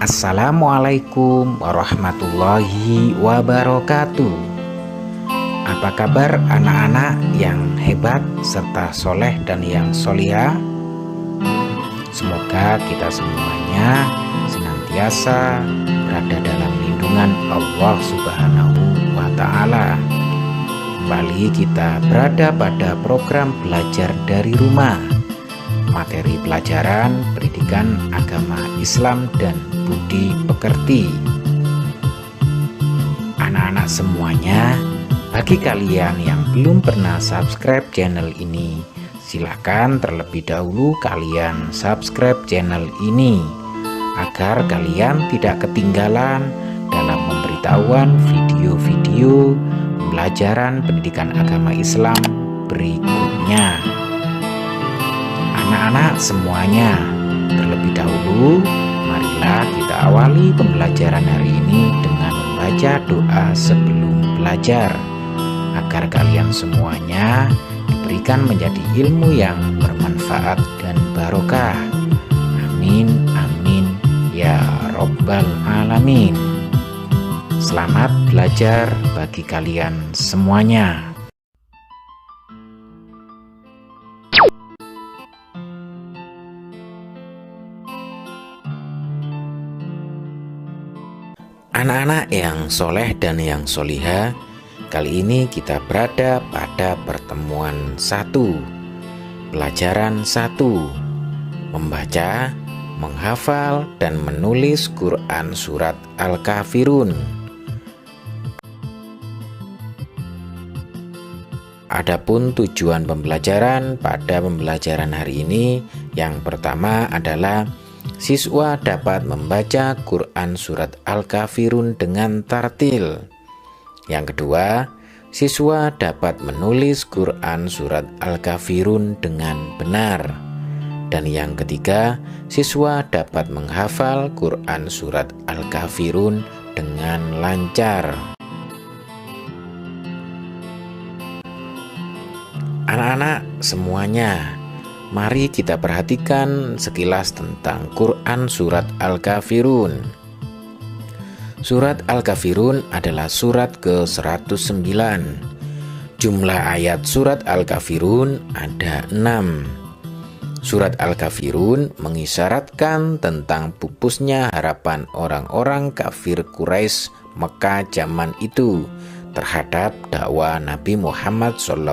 Assalamualaikum warahmatullahi wabarakatuh. Apa kabar anak-anak yang hebat serta soleh dan yang solihah? Semoga kita semuanya senantiasa berada dalam lindungan Allah Subhanahu wa Ta'ala. Kembali kita berada pada program belajar dari rumah, materi pelajaran pendidikan agama Islam dan budi pekerti. Anak-anak semuanya, bagi kalian yang belum pernah subscribe channel ini, silakan terlebih dahulu kalian subscribe channel ini agar kalian tidak ketinggalan dalam pemberitahuan video-video pembelajaran pendidikan agama Islam berikutnya. Anak-anak semuanya, terlebih dahulu marilah kita awali pembelajaran hari ini dengan membaca doa sebelum belajar, agar kalian semuanya diberikan menjadi ilmu yang bermanfaat dan barokah. Amin, amin, ya Rabbal Alamin. Selamat belajar bagi kalian semuanya. Anak-anak yang soleh dan yang solihah, kali ini kita berada pada pertemuan 1, pelajaran 1, membaca, menghafal, dan menulis Quran Surat Al-Kafirun. Adapun tujuan pembelajaran pada pembelajaran hari ini, yang pertama adalah siswa dapat membaca Quran Surat Al-Kafirun dengan tartil. Yang kedua, siswa dapat menulis Quran Surat Al-Kafirun dengan benar. Dan yang ketiga, siswa dapat menghafal Quran Surat Al-Kafirun dengan lancar. Anak-anak semuanya, mari kita perhatikan sekilas tentang Quran Surat Al-Kafirun. Surat Al-Kafirun adalah surat ke-109. Jumlah ayat surat Al-Kafirun ada 6. Surat Al-Kafirun mengisyaratkan tentang pupusnya harapan orang-orang kafir Quraisy Mekah zaman itu terhadap dakwah Nabi Muhammad SAW.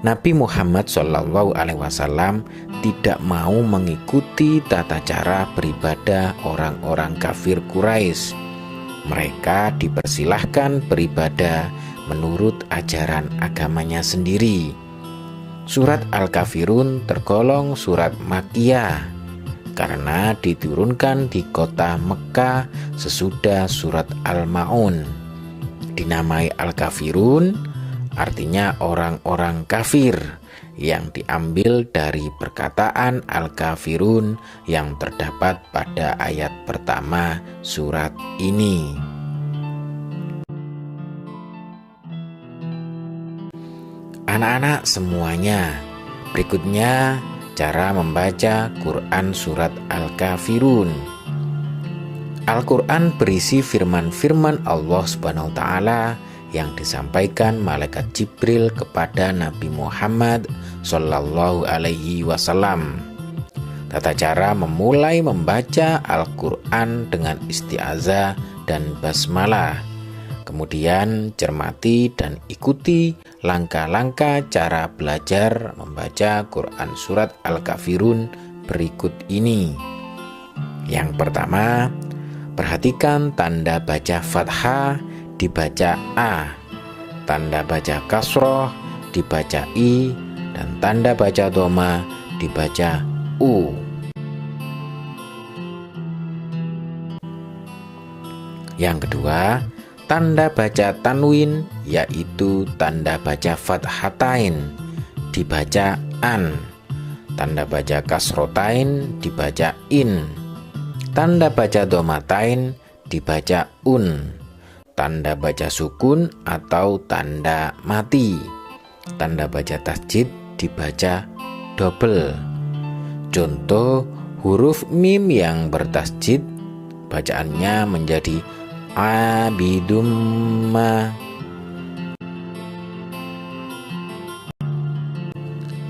Nabi Muhammad SAW tidak mau mengikuti tata cara beribadah orang-orang kafir Quraisy. Mereka dipersilahkan beribadah menurut ajaran agamanya sendiri. Surat Al-Kafirun tergolong surat Makkiyah karena diturunkan di kota Mekah sesudah surat Al-Ma'un. Dinamai Al-Kafirun artinya orang-orang kafir, yang diambil dari perkataan Al-Kafirun yang terdapat pada ayat pertama surat ini. Anak-anak semuanya, berikutnya cara membaca Quran Surat Al-Kafirun. Al-Quran berisi firman-firman Allah Subhanahu wa Ta'ala yang disampaikan malaikat Jibril kepada Nabi Muhammad Sallallahu Alaihi Wasallam. Tata cara memulai membaca Al-Quran dengan isti'azah dan basmalah. Kemudian cermati dan ikuti langkah-langkah cara belajar membaca Quran Surat Al-Kafirun berikut ini. Yang pertama, perhatikan tanda baca fathah dibaca A, tanda baca kasroh dibaca I, dan tanda baca dhamma dibaca U. Yang kedua, tanda baca tanwin yaitu tanda baca fathatain dibaca an, tanda baca kasrotain dibaca in, tanda baca dhammatain dibaca un, tanda baca sukun atau tanda mati, tanda baca tasjid dibaca double. Contoh Huruf mim yang bertasjid bacaannya menjadi abidumma.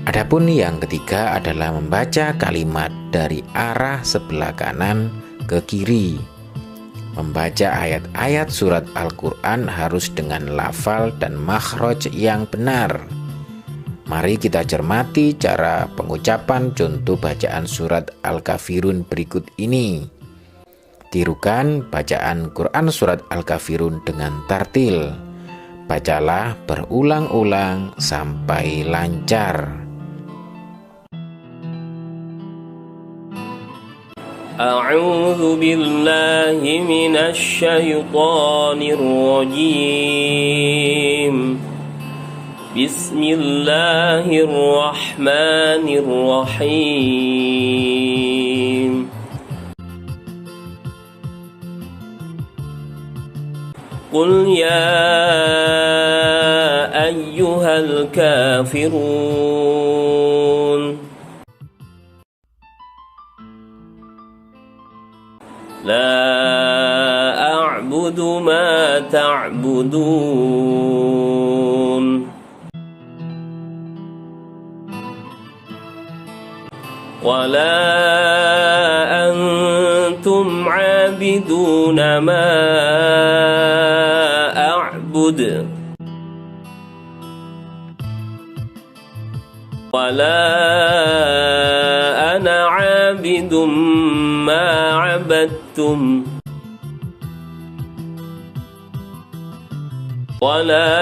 Adapun yang ketiga adalah membaca kalimat dari arah sebelah kanan ke kiri. Membaca ayat-ayat surat Al-Quran harus dengan lafal dan makhraj yang benar. Mari kita cermati cara pengucapan contoh bacaan surat Al-Kafirun berikut ini. Tirukan bacaan Quran surat Al-Kafirun dengan tartil. Bacalah berulang-ulang sampai lancar. A'udzu billahi minasy syaithanir rajim. Bismillahirrahmanirrahim. Qul ya ayyuhal kafirun la a'budu ma ta'budun wa la antum 'abiduna ma a'bud wa la ana 'abidum ma 'abadtum wa la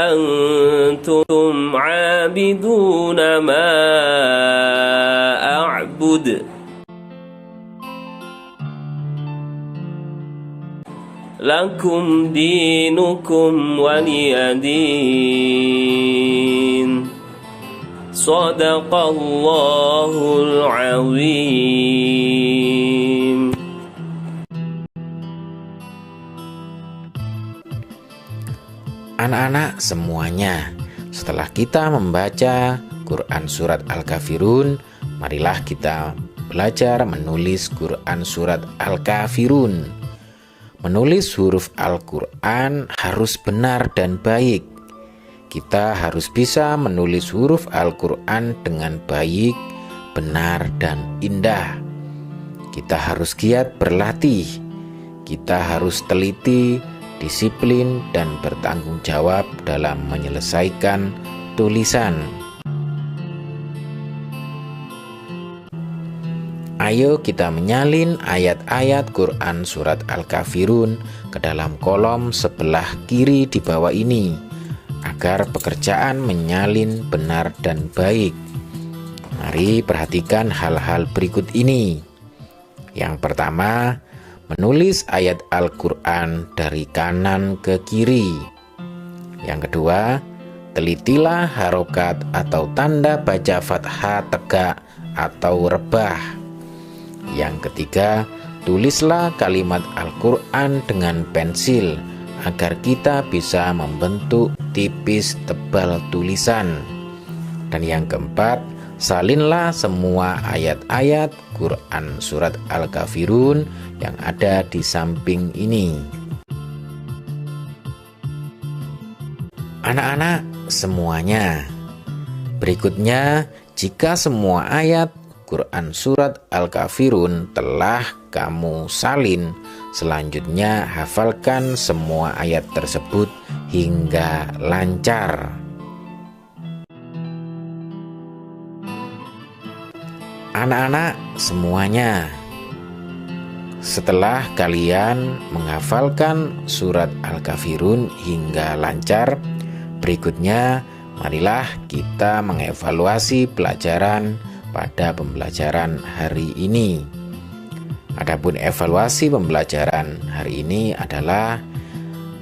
antum 'abiduna ma a'bud lakum dinukum waliyadin. Shadaqallahul azim. Anak-anak semuanya, setelah kita membaca Quran surat Al-Kafirun, marilah kita belajar menulis Quran surat Al-Kafirun. Menulis huruf Al-Quran harus benar dan baik. Kita harus bisa menulis huruf Al-Quran dengan baik, benar, dan indah. Kita harus giat berlatih. Kita harus teliti, disiplin, dan bertanggung jawab dalam menyelesaikan tulisan. Ayo kita menyalin ayat-ayat Quran surat Al-Kafirun ke dalam kolom sebelah kiri di bawah ini, agar pekerjaan menyalin benar dan baik. Mari perhatikan hal-hal berikut ini. Yang pertama, menulis ayat Al-Quran dari kanan ke kiri. Yang kedua, telitilah harokat atau tanda baca fathah tegak atau rebah. Yang ketiga, tulislah kalimat Al-Quran dengan pensil agar kita bisa membentuk tipis tebal tulisan. Dan yang keempat, salinlah semua ayat-ayat Quran surat Al-Kafirun yang ada di samping ini. Anak-anak semuanya, berikutnya jika semua ayat Quran surat Al-Kafirun telah kamu salin, selanjutnya hafalkan semua ayat tersebut hingga lancar. Anak-anak semuanya, setelah kalian menghafalkan surat Al-Kafirun hingga lancar, berikutnya marilah kita mengevaluasi pelajaran pada pembelajaran hari ini. Adapun evaluasi pembelajaran hari ini adalah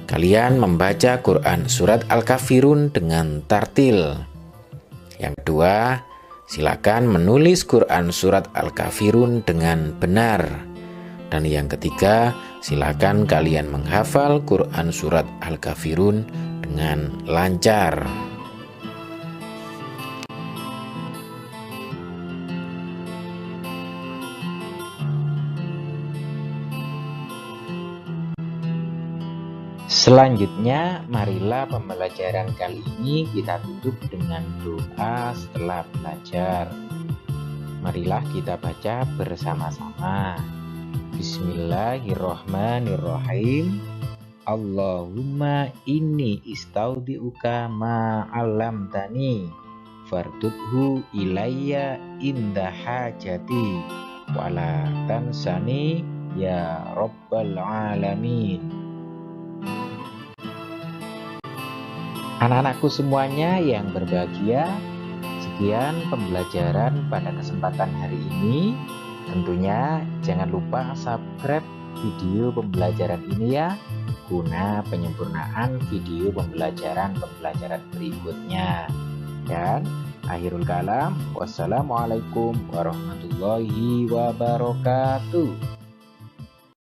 kalian membaca Quran surat Al-Kafirun dengan tartil. Yang kedua, silakan menulis Quran surat Al-Kafirun dengan benar. Dan yang ketiga, silakan kalian menghafal Quran surat Al-Kafirun dengan lancar. Selanjutnya, marilah pembelajaran kali ini kita tutup dengan doa setelah belajar. Marilah kita baca bersama-sama. Bismillahirrohmanirrohim. Allahumma inni istaudi'uka ma'alamtani fardudhu ilayya inda hajati wala tansani ya rabbal alamin. Anak-anakku semuanya yang berbahagia, sekian pembelajaran pada kesempatan hari ini. Tentunya jangan lupa subscribe video pembelajaran ini ya, guna penyempurnaan video pembelajaran berikutnya. Dan akhirul kalam, wassalamualaikum warahmatullahi wabarakatuh.